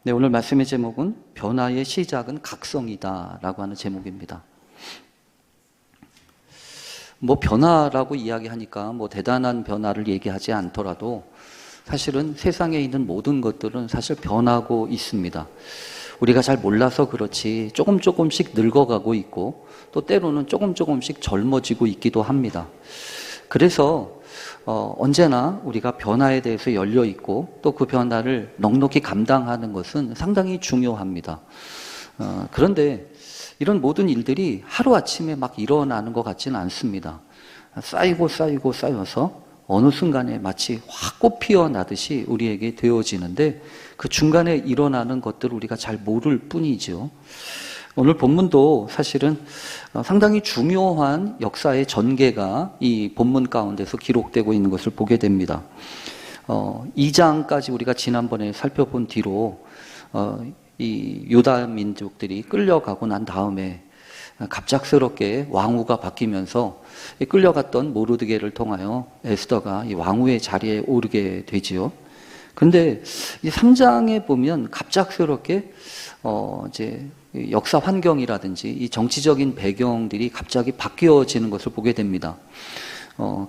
네, 오늘 말씀의 제목은 변화의 시작은 각성이다 라고 하는 제목입니다. 변화라고 이야기하니까 대단한 변화를 얘기하지 않더라도 사실은 세상에 있는 모든 것들은 사실 변하고 있습니다. 우리가 잘 몰라서 그렇지 조금씩 늙어가고 있고 또 때로는 조금씩 젊어지고 있기도 합니다. 그래서 언제나 우리가 변화에 대해서 열려 있고 또 그 변화를 넉넉히 감당하는 것은 상당히 중요합니다. 그런데 이런 모든 일들이 하루아침에 막 일어나는 것 같지는 않습니다. 쌓여서 어느 순간에 마치 확 꽃피어나듯이 우리에게 되어지는데 그 중간에 일어나는 것들을 우리가 잘 모를 뿐이죠. 오늘 본문도 사실은 상당히 중요한 역사의 전개가 이 본문 가운데서 기록되고 있는 것을 보게 됩니다. 2장까지 우리가 지난번에 살펴본 뒤로 이 유다 민족들이 끌려가고 난 다음에 갑작스럽게 왕후가 바뀌면서 끌려갔던 모르드게를 통하여 에스더가 이 왕후의 자리에 오르게 되지요. 근데 이 3장에 보면 갑작스럽게 이제 역사 환경이라든지 이 정치적인 배경들이 갑자기 바뀌어지는 것을 보게 됩니다.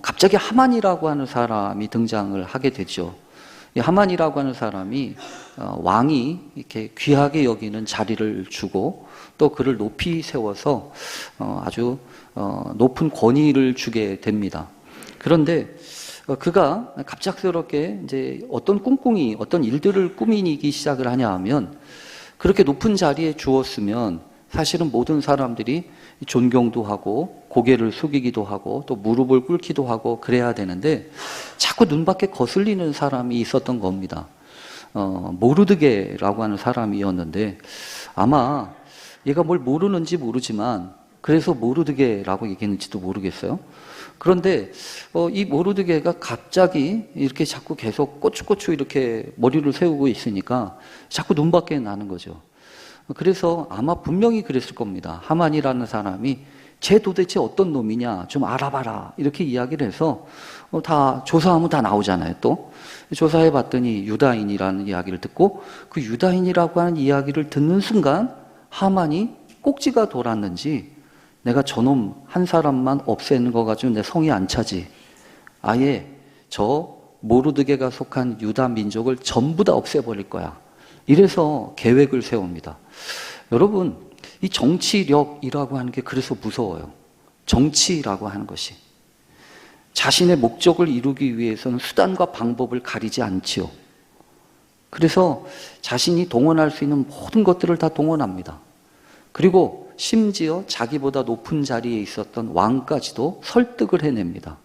갑자기 하만이라고 하는 사람이 등장을 하게 되죠. 이 하만이라고 하는 사람이 왕이 이렇게 귀하게 여기는 자리를 주고 또 그를 높이 세워서 아주 높은 권위를 주게 됩니다. 그런데 그가 갑작스럽게 이제 어떤 일들을 꾸미기 시작을 하냐 하면 그렇게 높은 자리에 주었으면 사실은 모든 사람들이 존경도 하고 고개를 숙이기도 하고 또 무릎을 꿇기도 하고 그래야 되는데 자꾸 눈밖에 거슬리는 사람이 있었던 겁니다. 모르드게라고 하는 사람이었는데 아마 얘가 뭘 모르는지 모르지만 그래서 모르드게라고 얘기했는지도 모르겠어요. 그런데 이 모르드게가 갑자기 이렇게 자꾸 계속 꼬추꼬추 이렇게 머리를 세우고 있으니까 자꾸 눈밖에 나는 거죠. 그래서 아마 분명히 그랬을 겁니다. 하만이라는 사람이 쟤 도대체 어떤 놈이냐 좀 알아봐라 이렇게 이야기를 해서 다 조사하면 다 나오잖아요. 또 조사해 봤더니 유다인이라는 이야기를 듣고 그 유다인이라고 하는 이야기를 듣는 순간 하만이 꼭지가 돌았는지 내가 저놈 한 사람만 없애는 거 가지고 내 성이 안 차지. 아예 저 모르드게가 속한 유다 민족을 전부 다 없애버릴 거야. 이래서 계획을 세웁니다. 여러분, 이 정치력이라고 하는 게 그래서 무서워요. 정치라고 하는 것이. 자신의 목적을 이루기 위해서는 수단과 방법을 가리지 않지요. 그래서 자신이 동원할 수 있는 모든 것들을 다 동원합니다. 그리고 심지어 자기보다 높은 자리에 있었던 왕까지도 설득을 해냅니다.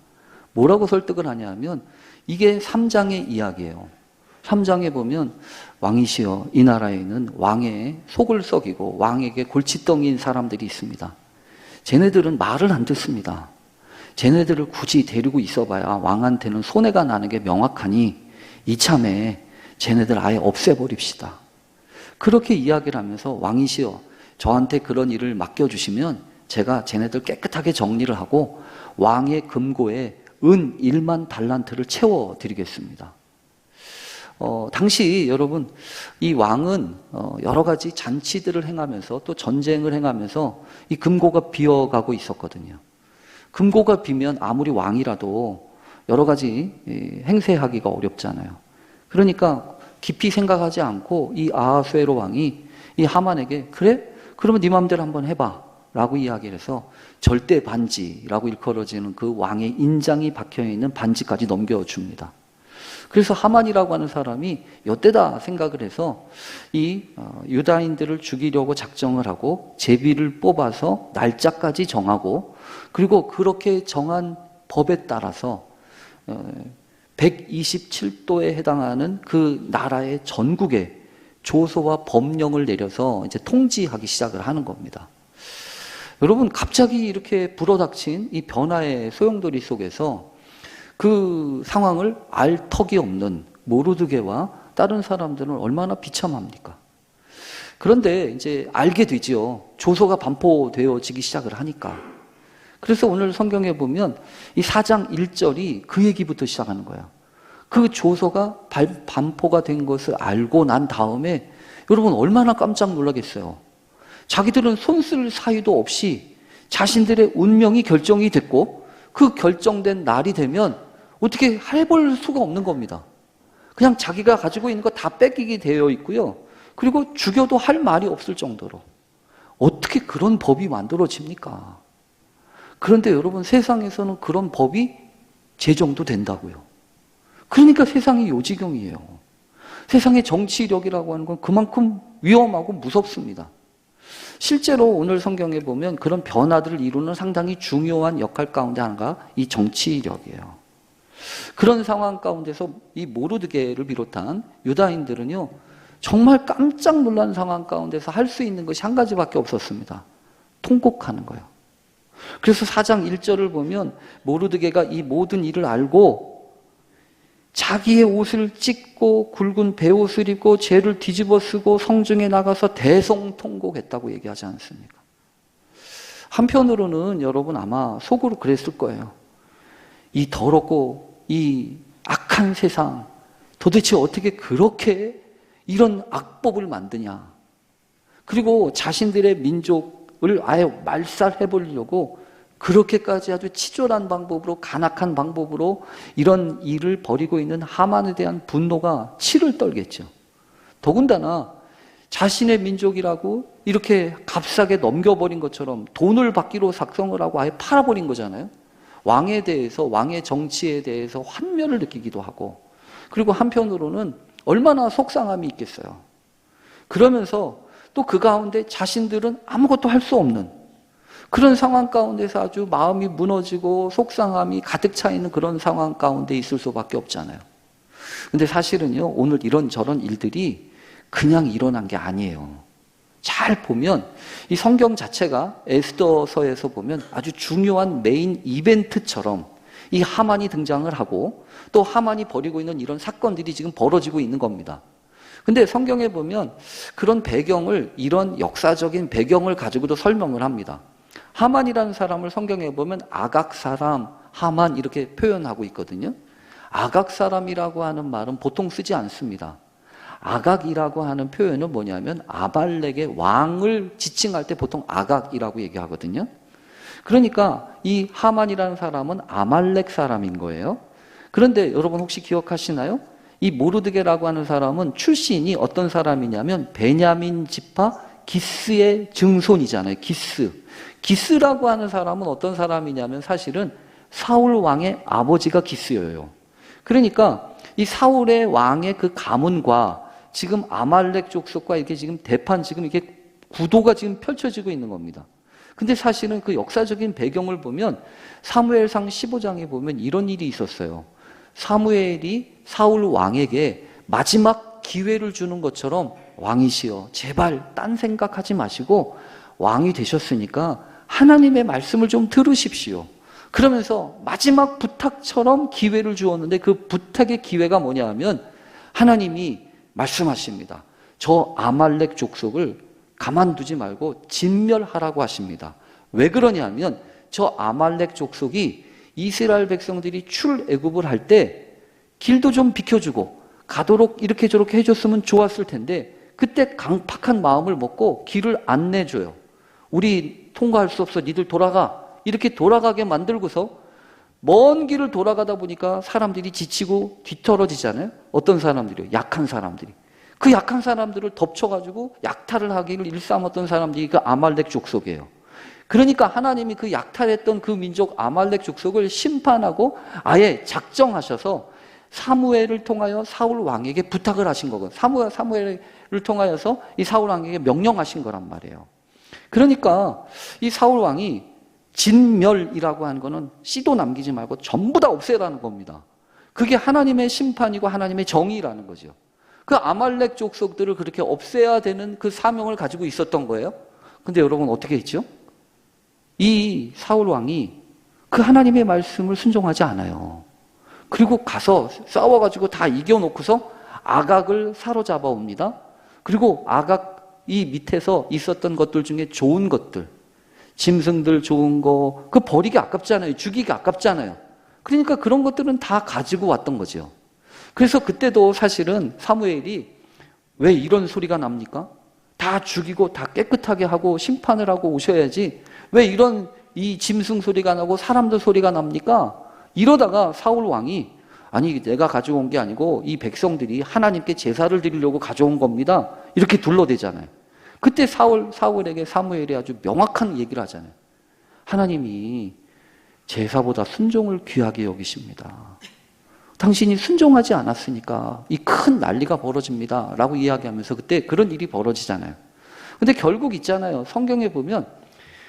뭐라고 설득을 하냐면 이게 3장의 이야기예요. 3장에 보면 왕이시여 이 나라에는 왕의 속을 썩이고 왕에게 골칫덩이인 사람들이 있습니다. 쟤네들은 말을 안 듣습니다. 쟤네들을 굳이 데리고 있어봐야 왕한테는 손해가 나는 게 명확하니 이참에 쟤네들 아예 없애버립시다. 그렇게 이야기를 하면서 왕이시여 저한테 그런 일을 맡겨주시면 제가 쟤네들 깨끗하게 정리를 하고 왕의 금고에 은 1만 달란트를 채워드리겠습니다. 당시 여러분 이 왕은 여러 가지 잔치들을 행하면서 또 전쟁을 행하면서 이 금고가 비어가고 있었거든요. 금고가 비면 아무리 왕이라도 여러 가지 행세하기가 어렵잖아요. 그러니까 깊이 생각하지 않고 이 아하수에로 왕이 이 하만에게 그래? 그러면 네 마음대로 한번 해봐 라고 이야기를 해서 절대 반지라고 일컬어지는 그 왕의 인장이 박혀있는 반지까지 넘겨줍니다. 그래서 하만이라고 하는 사람이 엿되다 생각을 해서 이 유다인들을 죽이려고 작정을 하고 제비를 뽑아서 날짜까지 정하고 그리고 그렇게 정한 법에 따라서 127도에 해당하는 그 나라의 전국에 조서와 법령을 내려서 이제 통지하기 시작을 하는 겁니다. 여러분 갑자기 이렇게 불어닥친 이 변화의 소용돌이 속에서 그 상황을 알 턱이 없는 모르드게와 다른 사람들은 얼마나 비참합니까? 그런데 이제 알게 되죠. 조서가 반포되어지기 시작을 하니까. 그래서 오늘 성경에 보면 이 4장 1절이 그 얘기부터 시작하는 거예요. 그 조서가 반포가 된 것을 알고 난 다음에 여러분 얼마나 깜짝 놀라겠어요. 자기들은 손 쓸 사유도 없이 자신들의 운명이 결정이 됐고 그 결정된 날이 되면 어떻게 해볼 수가 없는 겁니다. 그냥 자기가 가지고 있는 거 다 뺏기게 되어 있고요. 그리고 죽여도 할 말이 없을 정도로. 어떻게 그런 법이 만들어집니까? 그런데 여러분 세상에서는 그런 법이 제정도 된다고요. 그러니까 세상이 요지경이에요. 세상의 정치력이라고 하는 건 그만큼 위험하고 무섭습니다. 실제로 오늘 성경에 보면 그런 변화들을 이루는 상당히 중요한 역할 가운데 하나가 이 정치력이에요. 그런 상황 가운데서 이 모르드게를 비롯한 유다인들은요, 정말 깜짝 놀란 상황 가운데서 할 수 있는 것이 한 가지밖에 없었습니다. 통곡하는 거예요. 그래서 4장 1절을 보면 모르드게가 이 모든 일을 알고 자기의 옷을 찢고 굵은 베옷을 입고 죄를 뒤집어 쓰고 성중에 나가서 대성통곡했다고 얘기하지 않습니까? 한편으로는 여러분 아마 속으로 그랬을 거예요. 이 더럽고 이 악한 세상 도대체 어떻게 그렇게 이런 악법을 만드냐. 그리고 자신들의 민족을 아예 말살해 보려고 그렇게까지 아주 치졸한 방법으로 간악한 방법으로 이런 일을 벌이고 있는 하만에 대한 분노가 치를 떨겠죠. 더군다나 자신의 민족이라고 이렇게 값싸게 넘겨버린 것처럼 돈을 받기로 작성을 하고 아예 팔아버린 거잖아요. 왕에 대해서, 왕의 정치에 대해서 환멸을 느끼기도 하고, 그리고 한편으로는 얼마나 속상함이 있겠어요. 그러면서 또 그 가운데 자신들은 아무것도 할 수 없는 그런 상황 가운데서 아주 마음이 무너지고 속상함이 가득 차 있는 그런 상황 가운데 있을 수밖에 없잖아요. 근데 사실은요, 오늘 이런저런 일들이 그냥 일어난 게 아니에요. 잘 보면 이 성경 자체가 에스더서에서 보면 아주 중요한 메인 이벤트처럼 이 하만이 등장을 하고 또 하만이 벌이고 있는 이런 사건들이 지금 벌어지고 있는 겁니다. 근데 성경에 보면 그런 배경을, 이런 역사적인 배경을 가지고도 설명을 합니다. 하만이라는 사람을 성경에 보면 아각 사람, 하만 이렇게 표현하고 있거든요. 아각 사람이라고 하는 말은 보통 쓰지 않습니다. 아각이라고 하는 표현은 뭐냐면 아말렉의 왕을 지칭할 때 보통 아각이라고 얘기하거든요. 그러니까 이 하만이라는 사람은 아말렉 사람인 거예요. 그런데 여러분 혹시 기억하시나요? 이 모르드게라고 하는 사람은 출신이 어떤 사람이냐면 베냐민 지파 기스의 증손이잖아요. 기스라고 하는 사람은 어떤 사람이냐면 사실은 사울 왕의 아버지가 기스예요. 그러니까 이 사울의 왕의 그 가문과 지금 아말렉 족속과 이렇게 지금 대판 지금 이렇게 구도가 지금 펼쳐지고 있는 겁니다. 근데 사실은 그 역사적인 배경을 보면 사무엘상 15장에 보면 이런 일이 있었어요. 사무엘이 사울 왕에게 마지막 기회를 주는 것처럼 왕이시여 제발 딴 생각하지 마시고 왕이 되셨으니까 하나님의 말씀을 좀 들으십시오. 그러면서 마지막 부탁처럼 기회를 주었는데 그 부탁의 기회가 뭐냐 하면 하나님이 말씀하십니다. 저 아말렉 족속을 가만두지 말고 진멸하라고 하십니다. 왜 그러냐면 저 아말렉 족속이 이스라엘 백성들이 출애굽을 할 때 길도 좀 비켜주고 가도록 이렇게 저렇게 해줬으면 좋았을 텐데 그때 강팍한 마음을 먹고 길을 안 내줘요. 우리 통과할 수 없어 니들 돌아가 이렇게 돌아가게 만들고서 먼 길을 돌아가다 보니까 사람들이 지치고 뒤떨어지잖아요. 어떤 사람들이요? 약한 사람들이. 그 약한 사람들을 덮쳐가지고 약탈을 하기를 일삼았던 사람들이 그 아말렉 족속이에요. 그러니까 하나님이 그 약탈했던 그 민족 아말렉 족속을 심판하고 아예 작정하셔서 사무엘을 통하여 사울 왕에게 부탁을 하신 거거든요. 사무엘을 통하여서 이 사울 왕에게 명령하신 거란 말이에요. 그러니까 이 사울 왕이 진멸이라고 하는 거는 씨도 남기지 말고 전부 다 없애라는 겁니다. 그게 하나님의 심판이고 하나님의 정의라는 거죠. 그 아말렉 족속들을 그렇게 없애야 되는 그 사명을 가지고 있었던 거예요. 근데 여러분 어떻게 했죠? 이 사울 왕이 그 하나님의 말씀을 순종하지 않아요. 그리고 가서 싸워가지고 다 이겨놓고서 아각을 사로잡아 옵니다. 그리고 아각 이 밑에서 있었던 것들 중에 좋은 것들, 짐승들 좋은 거, 그 버리기 아깝잖아요. 죽이기 아깝잖아요. 그러니까 그런 것들은 다 가지고 왔던 거죠. 그래서 그때도 사실은 사무엘이 왜 이런 소리가 납니까? 다 죽이고 다 깨끗하게 하고 심판을 하고 오셔야지 왜 이런 이 짐승 소리가 나고 사람들 소리가 납니까? 이러다가 사울 왕이 아니 내가 가져온 게 아니고 이 백성들이 하나님께 제사를 드리려고 가져온 겁니다. 이렇게 둘러대잖아요. 그때 사울에게 사무엘이 아주 명확한 얘기를 하잖아요. 하나님이 제사보다 순종을 귀하게 여기십니다. 당신이 순종하지 않았으니까 이 큰 난리가 벌어집니다. 라고 이야기하면서 그때 그런 일이 벌어지잖아요. 근데 결국 있잖아요. 성경에 보면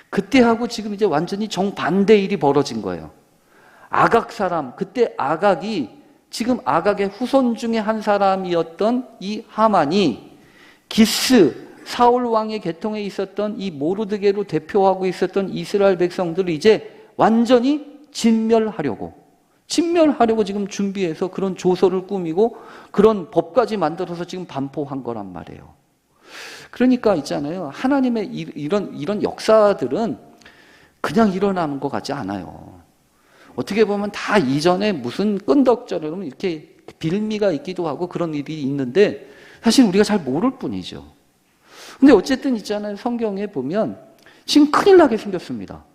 그때하고 지금 이제 완전히 정반대 일이 벌어진 거예요. 아각 사람, 그때 아각이 지금 아각의 후손 중에 한 사람이었던 이 하만이 기스, 사울 왕의 계통에 있었던 이 모르드게로 대표하고 있었던 이스라엘 백성들을 이제 완전히 진멸하려고 지금 준비해서 그런 조서를 꾸미고 그런 법까지 만들어서 지금 반포한 거란 말이에요. 그러니까 있잖아요. 하나님의 이런 역사들은 그냥 일어나는 것 같지 않아요. 어떻게 보면 다 이전에 무슨 끈덕처럼 이렇게 빌미가 있기도 하고 그런 일이 있는데 사실 우리가 잘 모를 뿐이죠. 근데 어쨌든 있잖아요. 성경에 보면 지금 큰일 나게 생겼습니다.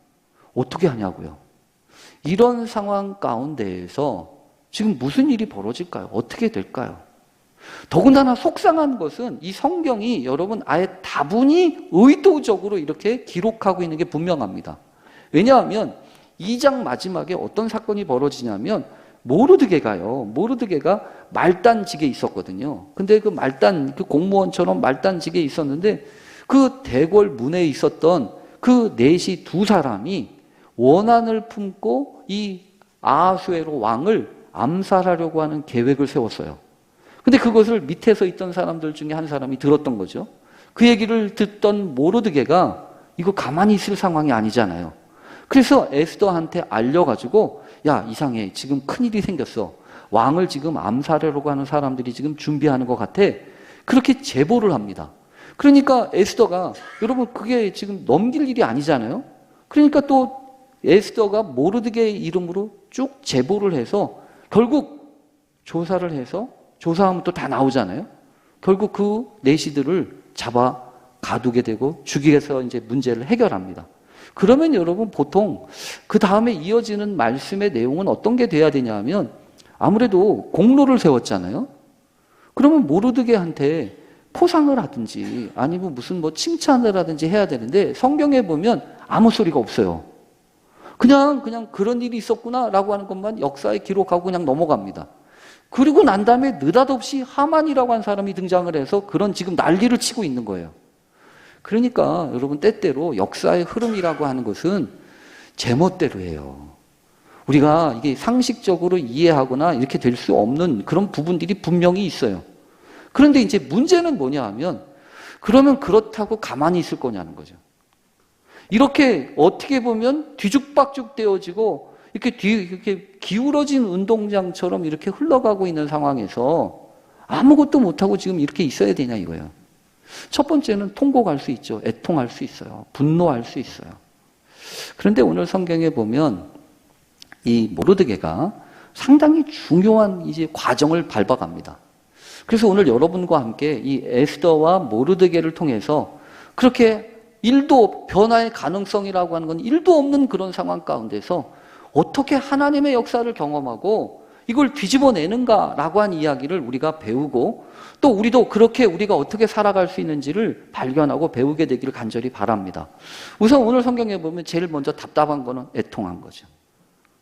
어떻게 하냐고요. 이런 상황 가운데에서 지금 무슨 일이 벌어질까요? 어떻게 될까요? 더군다나 속상한 것은 이 성경이 여러분 아예 다분히 의도적으로 이렇게 기록하고 있는 게 분명합니다. 왜냐하면 2장 마지막에 어떤 사건이 벌어지냐면 모르드게가 말단직에 있었거든요. 근데 그 공무원처럼 말단직에 있었는데 그 대궐 문에 있었던 그 넷이 두 사람이 원한을 품고 이 아하수에로 왕을 암살하려고 하는 계획을 세웠어요. 근데 그것을 밑에서 있던 사람들 중에 한 사람이 들었던 거죠. 그 얘기를 듣던 모르드게가 이거 가만히 있을 상황이 아니잖아요. 그래서 에스더한테 알려가지고 야 이상해 지금 큰일이 생겼어. 왕을 지금 암살하려고 하는 사람들이 지금 준비하는 것 같아. 그렇게 제보를 합니다. 그러니까 에스더가 여러분 그게 지금 넘길 일이 아니잖아요. 그러니까 또 에스더가 모르드게의 이름으로 쭉 제보를 해서 결국 조사를 해서 조사하면 또 다 나오잖아요. 결국 그 내시들을 잡아 가두게 되고 죽이게해서 이제 문제를 해결합니다. 그러면 여러분 보통 그 다음에 이어지는 말씀의 내용은 어떤 게 돼야 되냐 하면 아무래도 공로를 세웠잖아요. 그러면 모르드게한테 포상을 하든지 아니면 무슨 칭찬을 하든지 해야 되는데 성경에 보면 아무 소리가 없어요. 그냥 그런 일이 있었구나라고 하는 것만 역사에 기록하고 그냥 넘어갑니다. 그리고 난 다음에 느닷없이 하만이라고 하는 사람이 등장을 해서 그런 지금 난리를 치고 있는 거예요. 그러니까 여러분 때때로 역사의 흐름이라고 하는 것은 제멋대로 해요. 우리가 이게 상식적으로 이해하거나 이렇게 될 수 없는 그런 부분들이 분명히 있어요. 그런데 이제 문제는 뭐냐 하면 그러면 그렇다고 가만히 있을 거냐는 거죠. 이렇게 어떻게 보면 뒤죽박죽 되어지고 이렇게 기울어진 운동장처럼 이렇게 흘러가고 있는 상황에서 아무것도 못하고 지금 이렇게 있어야 되냐 이거예요. 첫 번째는 통곡할 수 있죠. 애통할 수 있어요. 분노할 수 있어요. 그런데 오늘 성경에 보면 이 모르드게가 상당히 중요한 이제 과정을 밟아갑니다. 그래서 오늘 여러분과 함께 이 에스더와 모르드게를 통해서 그렇게 변화의 가능성이라고 하는 건 1도 없는 그런 상황 가운데서 어떻게 하나님의 역사를 경험하고 이걸 뒤집어내는가라고 한 이야기를 우리가 배우고 또 우리도 그렇게 우리가 어떻게 살아갈 수 있는지를 발견하고 배우게 되기를 간절히 바랍니다. 우선 오늘 성경에 보면 제일 먼저 답답한 거는 애통한 거죠.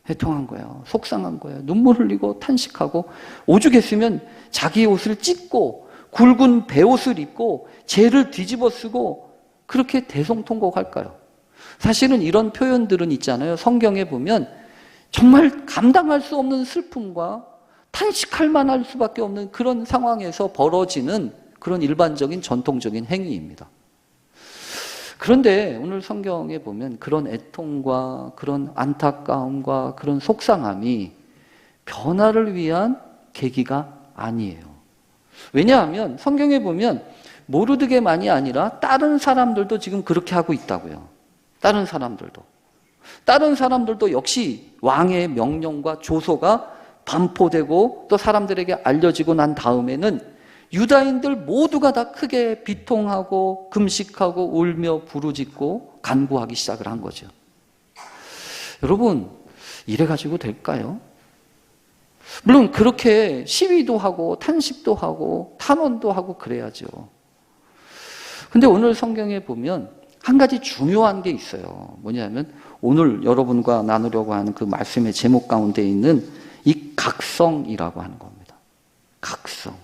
애통한 거예요. 속상한 거예요. 눈물 흘리고 탄식하고 오죽했으면 자기 옷을 찢고 굵은 베옷을 입고 죄를 뒤집어 쓰고 그렇게 대성통곡할까요? 사실은 이런 표현들은 있잖아요. 성경에 보면 정말 감당할 수 없는 슬픔과 탄식할 만할 수밖에 없는 그런 상황에서 벌어지는 그런 일반적인 전통적인 행위입니다. 그런데 오늘 성경에 보면 그런 애통과 그런 안타까움과 그런 속상함이 변화를 위한 계기가 아니에요. 왜냐하면 성경에 보면 모르드게만이 아니라 다른 사람들도 지금 그렇게 하고 있다고요. 다른 사람들도 역시 왕의 명령과 조서가 반포되고 또 사람들에게 알려지고 난 다음에는 유다인들 모두가 다 크게 비통하고 금식하고 울며 부르짖고 간구하기 시작을 한 거죠. 여러분, 이래가지고 될까요? 물론 그렇게 시위도 하고 탄식도 하고 탄원도 하고 그래야죠. 근데 오늘 성경에 보면 한 가지 중요한 게 있어요. 뭐냐면 오늘 여러분과 나누려고 하는 그 말씀의 제목 가운데 있는 이 각성이라고 하는 겁니다. 각성.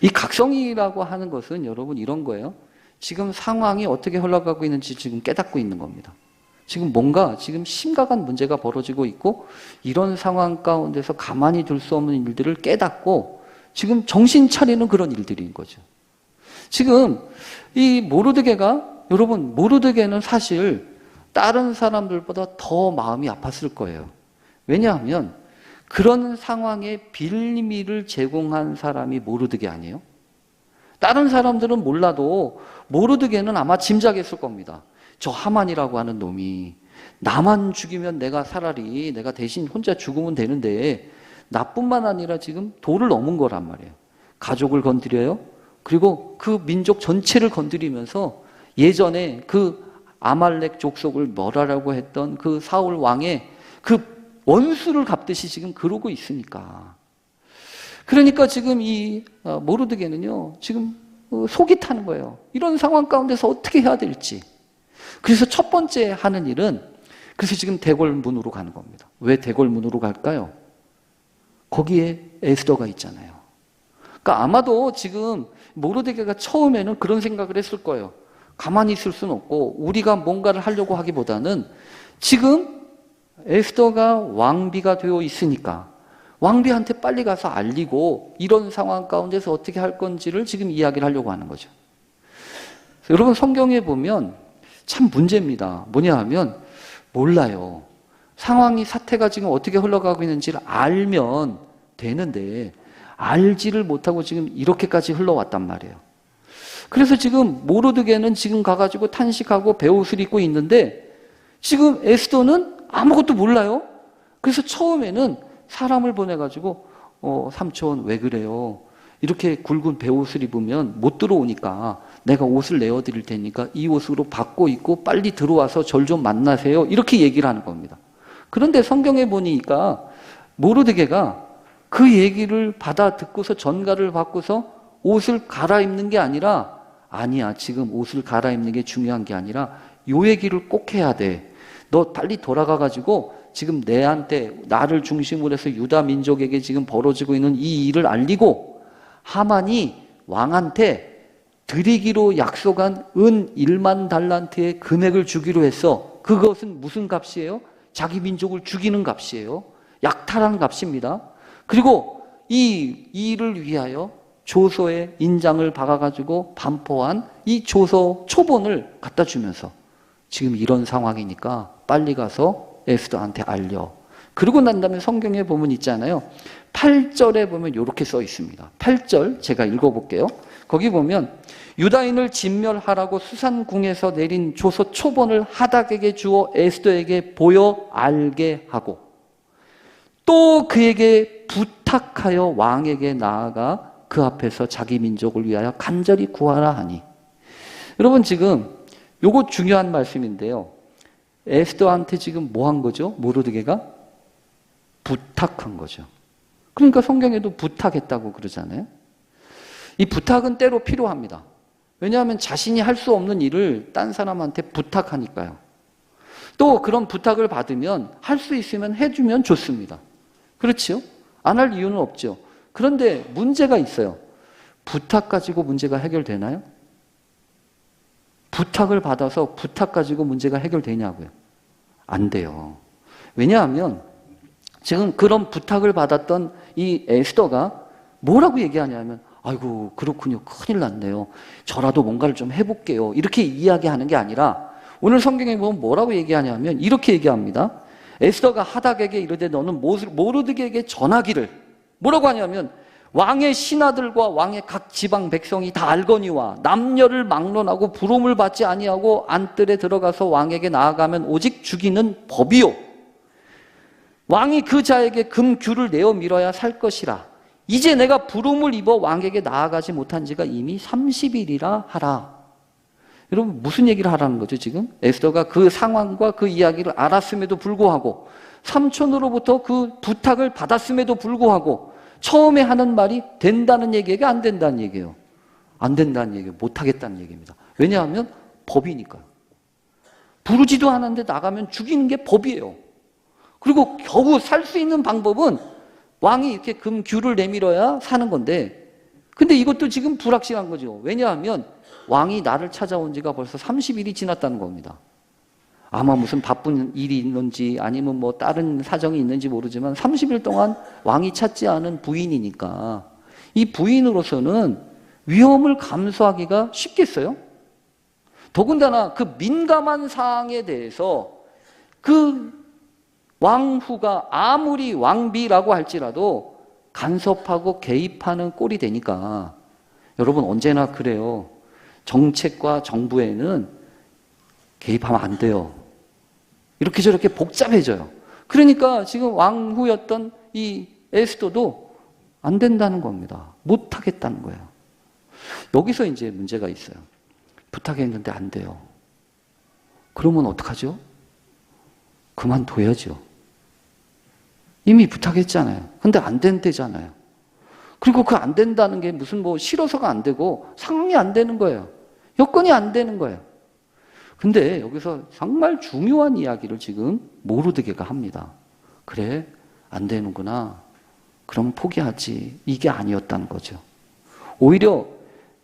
이 각성이라고 하는 것은 여러분 이런 거예요. 지금 상황이 어떻게 흘러가고 있는지 지금 깨닫고 있는 겁니다. 지금 뭔가 지금 심각한 문제가 벌어지고 있고 이런 상황 가운데서 가만히 둘 수 없는 일들을 깨닫고 지금 정신 차리는 그런 일들인 거죠. 지금 이 모르드게가, 여러분 모르드게는 사실 다른 사람들보다 더 마음이 아팠을 거예요. 왜냐하면 그런 상황에 빌미를 제공한 사람이 모르드게 아니에요? 다른 사람들은 몰라도 모르드게는 아마 짐작했을 겁니다. 저 하만이라고 하는 놈이 나만 죽이면 내가 차라리 내가 대신 혼자 죽으면 되는데 나뿐만 아니라 지금 도를 넘은 거란 말이에요. 가족을 건드려요. 그리고 그 민족 전체를 건드리면서 예전에 그 아말렉 족속을 멸하라고 했던 그 사울 왕의 그 원수를 갚듯이 지금 그러고 있으니까. 그러니까 지금 이 모르드게는요, 지금 속이 타는 거예요. 이런 상황 가운데서 어떻게 해야 될지. 그래서 첫 번째 하는 일은, 그래서 지금 대궐문으로 가는 겁니다. 왜 대궐문으로 갈까요? 거기에 에스더가 있잖아요. 그러니까 아마도 지금 모르드게가 처음에는 그런 생각을 했을 거예요. 가만히 있을 수는 없고 우리가 뭔가를 하려고 하기보다는 지금 에스더가 왕비가 되어 있으니까 왕비한테 빨리 가서 알리고 이런 상황 가운데서 어떻게 할 건지를 지금 이야기를 하려고 하는 거죠. 여러분 성경에 보면 참 문제입니다. 뭐냐 하면 몰라요. 상황이 사태가 지금 어떻게 흘러가고 있는지를 알면 되는데 알지를 못하고 지금 이렇게까지 흘러왔단 말이에요. 그래서 지금 모르드게는 지금 가가지고 탄식하고 베옷을 입고 있는데 지금 에스더는 아무것도 몰라요. 그래서 처음에는 사람을 보내가지고 삼촌 왜 그래요? 이렇게 굵은 베옷을 입으면 못 들어오니까 내가 옷을 내어드릴 테니까 이 옷으로 바꿔 입고 빨리 들어와서 절 좀 만나세요. 이렇게 얘기를 하는 겁니다. 그런데 성경에 보니까 모르드게가 그 얘기를 받아 듣고서 전가를 받고서 옷을 갈아입는 게 아니라 아니야, 지금 옷을 갈아입는 게 중요한 게 아니라 요 얘기를 꼭 해야 돼. 너 빨리 돌아가가지고 지금 내한테 나를 중심으로 해서 유다 민족에게 지금 벌어지고 있는 이 일을 알리고 하만이 왕한테 드리기로 약속한 은 1만 달란트의 금액을 주기로 했어. 그것은 무슨 값이에요? 자기 민족을 죽이는 값이에요. 약탈하는 값입니다. 그리고 이 일을 위하여 조서에 인장을 박아가지고 반포한 이 조서 초본을 갖다 주면서 지금 이런 상황이니까 빨리 가서 에스더한테 알려. 그러고 난 다음에 성경에 보면 있잖아요. 8절에 보면 이렇게 써 있습니다. 8절 제가 읽어볼게요. 거기 보면 유다인을 진멸하라고 수산궁에서 내린 조서 초본을 하닥에게 주어 에스더에게 보여 알게 하고 또 그에게 부탁하여 왕에게 나아가 그 앞에서 자기 민족을 위하여 간절히 구하라 하니. 여러분 지금 요거 중요한 말씀인데요. 에스더한테 지금 뭐 한 거죠? 모르드게가 부탁한 거죠. 그러니까 성경에도 부탁했다고 그러잖아요. 이 부탁은 때로 필요합니다. 왜냐하면 자신이 할 수 없는 일을 딴 사람한테 부탁하니까요. 또 그런 부탁을 받으면 할 수 있으면 해주면 좋습니다. 그렇죠? 안 할 이유는 없죠. 그런데 문제가 있어요. 부탁 가지고 문제가 해결되나요? 부탁을 받아서 부탁 가지고 문제가 해결되냐고요? 안 돼요. 왜냐하면 지금 그런 부탁을 받았던 이 에스더가 뭐라고 얘기하냐면 아이고 그렇군요. 큰일 났네요. 저라도 뭔가를 좀 해볼게요. 이렇게 이야기하는 게 아니라 오늘 성경에 보면 뭐라고 얘기하냐면 이렇게 얘기합니다. 에스더가 하닥에게 이르되 너는 모르드게에게 전하기를 뭐라고 하냐면 왕의 신하들과 왕의 각 지방 백성이 다 알거니와 남녀를 막론하고 부름을 받지 아니하고 안뜰에 들어가서 왕에게 나아가면 오직 죽이는 법이요 왕이 그 자에게 금규를 내어 밀어야 살 것이라 이제 내가 부름을 입어 왕에게 나아가지 못한 지가 이미 30일이라 하라. 여러분 무슨 얘기를 하라는 거죠 지금? 에스더가 그 상황과 그 이야기를 알았음에도 불구하고 삼촌으로부터 그 부탁을 받았음에도 불구하고 처음에 하는 말이 된다는 얘기가 안 된다는 얘기예요. 안 된다는 얘기예요. 못하겠다는 얘기입니다. 왜냐하면 법이니까요. 부르지도 않았는데 나가면 죽이는 게 법이에요. 그리고 겨우 살 수 있는 방법은 왕이 이렇게 금규를 내밀어야 사는 건데, 근데 이것도 지금 불확실한 거죠. 왜냐하면 왕이 나를 찾아온 지가 벌써 30일이 지났다는 겁니다. 아마 무슨 바쁜 일이 있는지 아니면 뭐 다른 사정이 있는지 모르지만 30일 동안 왕이 찾지 않은 부인이니까 이 부인으로서는 위험을 감수하기가 쉽겠어요? 더군다나 그 민감한 사항에 대해서 그 왕후가 아무리 왕비라고 할지라도 간섭하고 개입하는 꼴이 되니까, 여러분 언제나 그래요. 정책과 정부에는 개입하면 안 돼요. 이렇게 저렇게 복잡해져요. 그러니까 지금 왕후였던 이 에스더도 안 된다는 겁니다. 못 하겠다는 거예요. 여기서 이제 문제가 있어요. 부탁했는데 안 돼요. 그러면 어떡하죠? 그만둬야죠. 이미 부탁했잖아요. 근데 안 된대잖아요. 그리고 그 안 된다는 게 무슨 뭐 싫어서가 안 되고 상황이 안 되는 거예요. 여건이 안 되는 거예요. 근데 여기서 정말 중요한 이야기를 지금 모르드게가 합니다. 그래, 안 되는구나. 그럼 포기하지. 이게 아니었다는 거죠. 오히려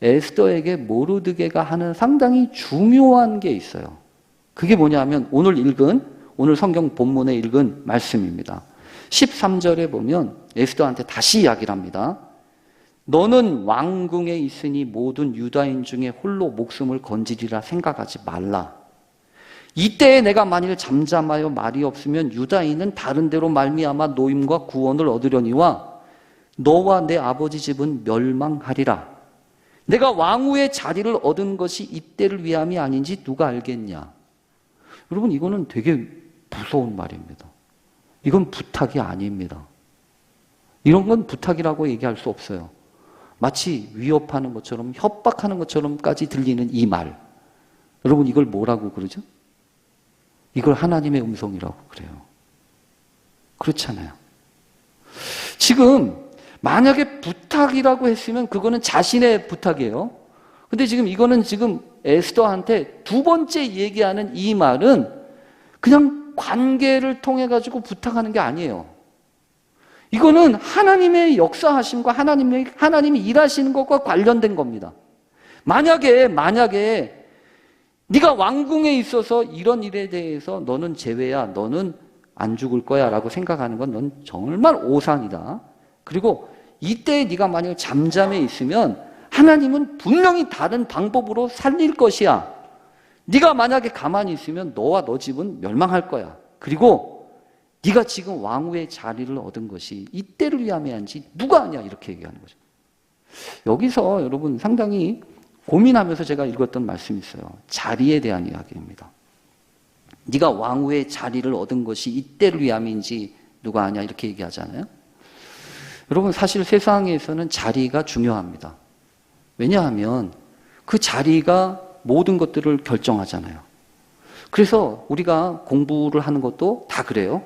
에스더에게 모르드게가 하는 상당히 중요한 게 있어요. 그게 뭐냐면 오늘 성경 본문에 읽은 말씀입니다. 13절에 보면 에스더한테 다시 이야기를 합니다. 너는 왕궁에 있으니 모든 유다인 중에 홀로 목숨을 건지리라 생각하지 말라. 이때에 내가 만일 잠잠하여 말이 없으면 유다인은 다른 데로 말미암아 노임과 구원을 얻으려니와 너와 내 아버지 집은 멸망하리라. 내가 왕후의 자리를 얻은 것이 이때를 위함이 아닌지 누가 알겠냐. 여러분 이거는 되게 무서운 말입니다. 이건 부탁이 아닙니다. 이런 건 부탁이라고 얘기할 수 없어요. 마치 위협하는 것처럼 협박하는 것처럼까지 들리는 이 말. 여러분 이걸 뭐라고 그러죠? 이걸 하나님의 음성이라고 그래요. 그렇잖아요. 지금 만약에 부탁이라고 했으면 그거는 자신의 부탁이에요. 근데 지금 이거는 지금 에스더한테 두 번째 얘기하는 이 말은 그냥 관계를 통해 가지고 부탁하는 게 아니에요. 이거는 하나님의 역사하심과 하나님이 일하시는 것과 관련된 겁니다. 만약에 네가 왕궁에 있어서 이런 일에 대해서 너는 제외야, 너는 안 죽을 거야 라고 생각하는 건 넌 정말 오산이다. 그리고 이때 네가 만약 잠잠해 있으면 하나님은 분명히 다른 방법으로 살릴 것이야. 네가 만약에 가만히 있으면 너와 너 집은 멸망할 거야. 그리고 네가 지금 왕후의 자리를 얻은 것이 이때를 위함이한지 누가 아냐, 이렇게 얘기하는 거죠. 여기서 여러분 상당히 고민하면서 제가 읽었던 말씀이 있어요. 자리에 대한 이야기입니다. 네가 왕후의 자리를 얻은 것이 이때를 위함인지 누가 아냐, 이렇게 얘기하잖아요. 여러분 사실 세상에서는 자리가 중요합니다. 왜냐하면 그 자리가 모든 것들을 결정하잖아요. 그래서 우리가 공부를 하는 것도 다 그래요.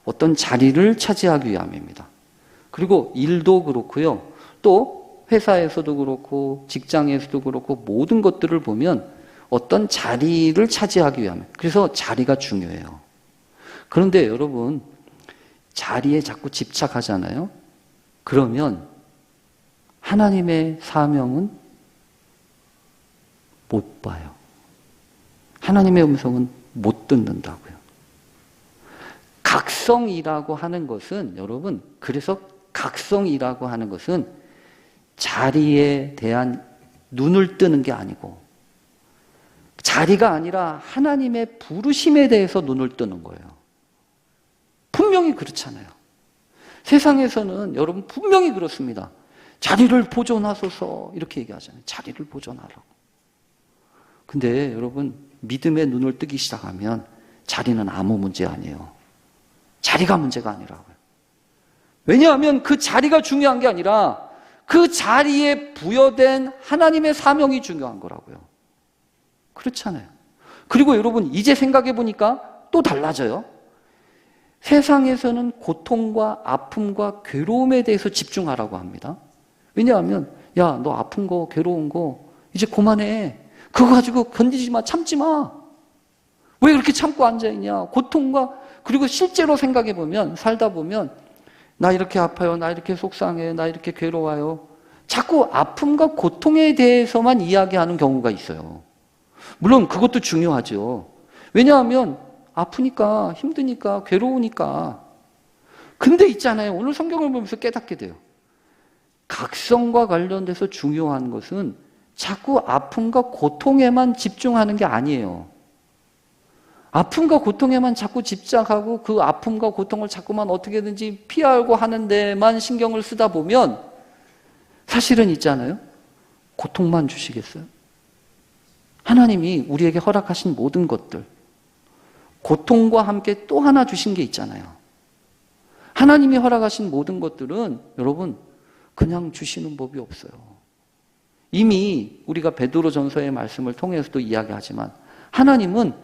어떤 자리를 차지하기 위함입니다. 그리고 일도 그렇고요. 또 회사에서도 그렇고 직장에서도 그렇고 모든 것들을 보면 어떤 자리를 차지하기 위함. 그래서 자리가 중요해요. 그런데 여러분 자리에 자꾸 집착하잖아요. 그러면 하나님의 사명은 못 봐요. 하나님의 음성은 못 듣는다고요. 각성이라고 하는 것은 여러분, 그래서 각성이라고 하는 것은 자리에 대한 눈을 뜨는 게 아니고 자리가 아니라 하나님의 부르심에 대해서 눈을 뜨는 거예요. 분명히 그렇잖아요. 세상에서는 여러분 분명히 그렇습니다. 자리를 보존하소서 이렇게 얘기하잖아요. 자리를 보존하라고. 근데 여러분 믿음의 눈을 뜨기 시작하면 자리는 아무 문제 아니에요. 자리가 문제가 아니라고요. 왜냐하면 그 자리가 중요한 게 아니라 그 자리에 부여된 하나님의 사명이 중요한 거라고요. 그렇잖아요. 그리고 여러분, 이제 생각해 보니까 또 달라져요. 세상에서는 고통과 아픔과 괴로움에 대해서 집중하라고 합니다. 왜냐하면 야, 너 아픈 거, 괴로운 거 이제 그만해. 그거 가지고 견디지 마, 참지 마. 왜 그렇게 참고 앉아있냐. 고통과, 그리고 실제로 생각해 보면, 살다 보면 나 이렇게 아파요, 나 이렇게 속상해, 나 이렇게 괴로워요. 자꾸 아픔과 고통에 대해서만 이야기하는 경우가 있어요. 물론 그것도 중요하죠. 왜냐하면 아프니까, 힘드니까, 괴로우니까. 근데 있잖아요. 오늘 성경을 보면서 깨닫게 돼요. 각성과 관련돼서 중요한 것은 자꾸 아픔과 고통에만 집중하는 게 아니에요. 아픔과 고통에만 자꾸 집착하고 그 아픔과 고통을 자꾸만 어떻게든지 피하려고 하는 데만 신경을 쓰다 보면 사실은 있잖아요. 고통만 주시겠어요? 하나님이 우리에게 허락하신 모든 것들, 고통과 함께 또 하나 주신 게 있잖아요. 하나님이 허락하신 모든 것들은 여러분 그냥 주시는 법이 없어요. 이미 우리가 베드로전서의 말씀을 통해서도 이야기하지만 하나님은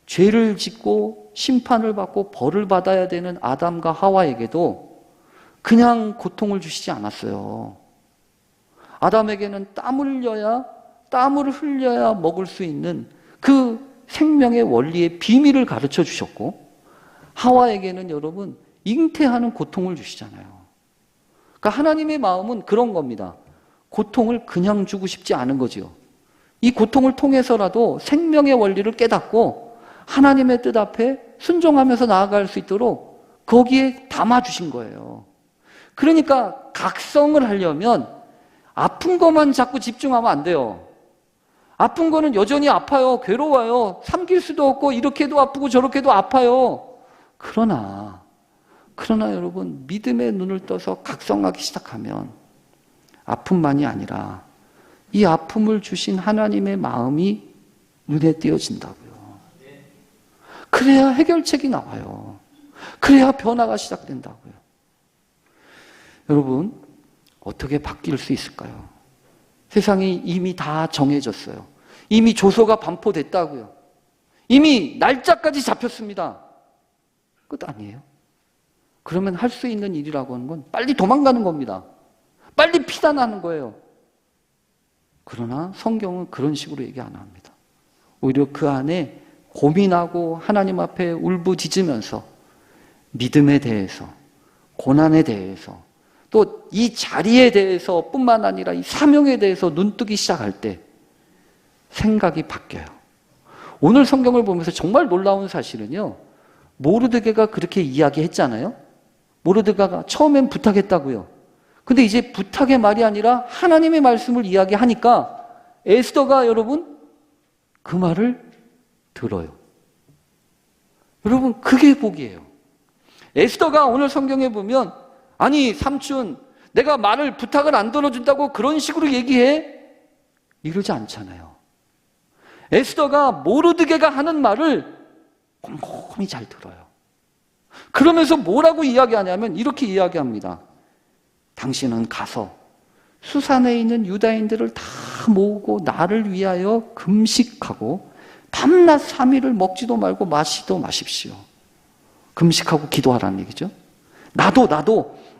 죄를 짓고 심판을 받고 벌을 받아야 되는 아담과 하와에게도 그냥 고통을 주시지 않았어요. 아담에게는 땀을 흘려야 먹을 수 있는 그 생명의 원리의 비밀을 가르쳐 주셨고, 하와에게는 여러분 잉태하는 고통을 주시잖아요. 그러니까 하나님의 마음은 그런 겁니다. 고통을 그냥 주고 싶지 않은 거지요. 이 고통을 통해서라도 생명의 원리를 깨닫고 하나님의 뜻 앞에 순종하면서 나아갈 수 있도록 거기에 담아주신 거예요. 그러니까 각성을 하려면 아픈 것만 자꾸 집중하면 안 돼요. 아픈 거는 여전히 아파요. 괴로워요. 삼킬 수도 없고 이렇게도 아프고 저렇게도 아파요. 그러나 여러분, 믿음의 눈을 떠서 각성하기 시작하면 아픔만이 아니라 이 아픔을 주신 하나님의 마음이 눈에 띄어진다고요. 그래야 해결책이 나와요. 그래야 변화가 시작된다고요. 여러분, 어떻게 바뀔 수 있을까요? 세상이 이미 다 정해졌어요. 이미 조서가 반포됐다고요. 이미 날짜까지 잡혔습니다. 끝 아니에요? 그러면 할 수 있는 일이라고 하는 건 빨리 도망가는 겁니다. 빨리 피난하는 거예요. 그러나 성경은 그런 식으로 얘기 안 합니다. 오히려 그 안에 고민하고 하나님 앞에 울부짖으면서 믿음에 대해서, 고난에 대해서, 또 이 자리에 대해서 뿐만 아니라 이 사명에 대해서 눈뜨기 시작할 때 생각이 바뀌어요. 오늘 성경을 보면서 정말 놀라운 사실은요, 모르드게가 그렇게 이야기했잖아요. 모르드게가 처음엔 부탁했다고요. 근데 이제 부탁의 말이 아니라 하나님의 말씀을 이야기하니까 에스더가 여러분 그 말을 들어요. 여러분, 그게 복이에요. 에스더가 오늘 성경에 보면 아니 삼촌, 내가 말을 부탁을 안 들어준다고 그런 식으로 얘기해? 이러지 않잖아요. 에스더가 모르드게가 하는 말을 꼼꼼히 잘 들어요. 그러면서 뭐라고 이야기하냐면 이렇게 이야기합니다. 당신은 가서 수산에 있는 유다인들을 다 모으고 나를 위하여 금식하고 밤낮 3일을 먹지도 말고 마시도 마십시오. 금식하고 기도하라는 얘기죠. 나도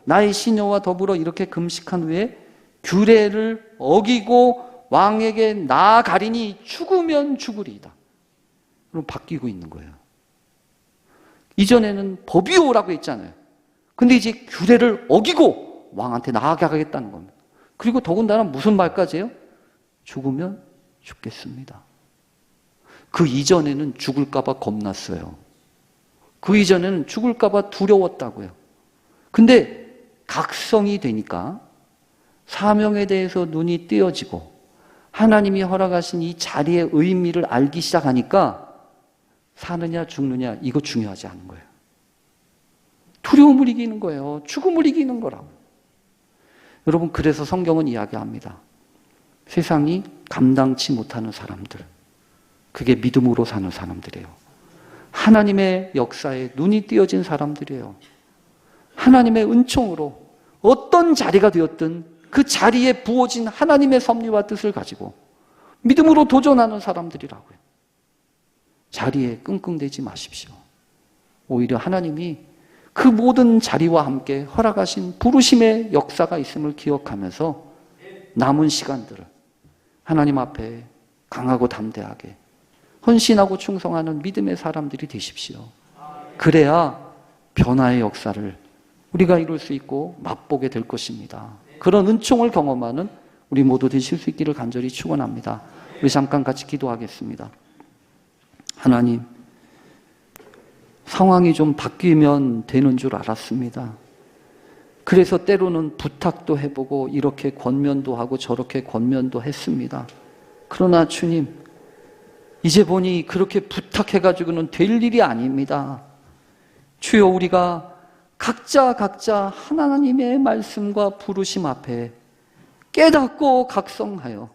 나의 시녀와 더불어 이렇게 금식한 후에 규례를 어기고 왕에게 나아가리니 죽으면 죽으리이다. 그럼 바뀌고 있는 거예요. 이전에는 법이오라고 했잖아요. 근데 이제 규례를 어기고 왕한테 나아가겠다는 겁니다. 그리고 더군다나 무슨 말까지 해요? 죽으면 죽겠습니다. 그 이전에는 죽을까봐 겁났어요. 그 이전에는 죽을까봐 두려웠다고요. 근데 각성이 되니까 사명에 대해서 눈이 띄어지고 하나님이 허락하신 이 자리의 의미를 알기 시작하니까 사느냐 죽느냐 이거 중요하지 않은 거예요. 두려움을 이기는 거예요. 죽음을 이기는 거라고. 여러분, 그래서 성경은 이야기합니다. 세상이 감당치 못하는 사람들, 그게 믿음으로 사는 사람들이에요. 하나님의 역사에 눈이 띄어진 사람들이에요. 하나님의 은총으로 어떤 자리가 되었든 그 자리에 부어진 하나님의 섭리와 뜻을 가지고 믿음으로 도전하는 사람들이라고요. 자리에 끙끙대지 마십시오. 오히려 하나님이 그 모든 자리와 함께 허락하신 부르심의 역사가 있음을 기억하면서 남은 시간들을 하나님 앞에 강하고 담대하게 헌신하고 충성하는 믿음의 사람들이 되십시오. 그래야 변화의 역사를 우리가 이룰 수 있고 맛보게 될 것입니다. 그런 은총을 경험하는 우리 모두 되실 수 있기를 간절히 축원합니다. 우리 잠깐 같이 기도하겠습니다. 하나님, 상황이 좀 바뀌면 되는 줄 알았습니다. 그래서 때로는 부탁도 해보고 이렇게 권면도 하고 저렇게 권면도 했습니다. 그러나 주님, 이제 보니 그렇게 부탁해가지고는 될 일이 아닙니다. 주여, 우리가 각자 하나님의 말씀과 부르심 앞에 깨닫고 각성하여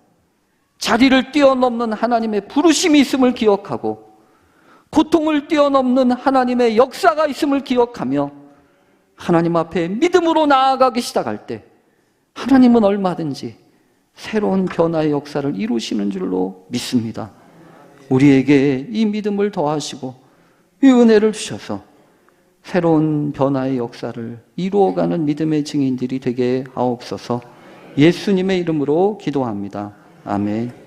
자리를 뛰어넘는 하나님의 부르심이 있음을 기억하고 고통을 뛰어넘는 하나님의 역사가 있음을 기억하며 하나님 앞에 믿음으로 나아가기 시작할 때 하나님은 얼마든지 새로운 변화의 역사를 이루시는 줄로 믿습니다. 우리에게 이 믿음을 더하시고 이 은혜를 주셔서 새로운 변화의 역사를 이루어가는 믿음의 증인들이 되게 하옵소서. 예수님의 이름으로 기도합니다. 아멘.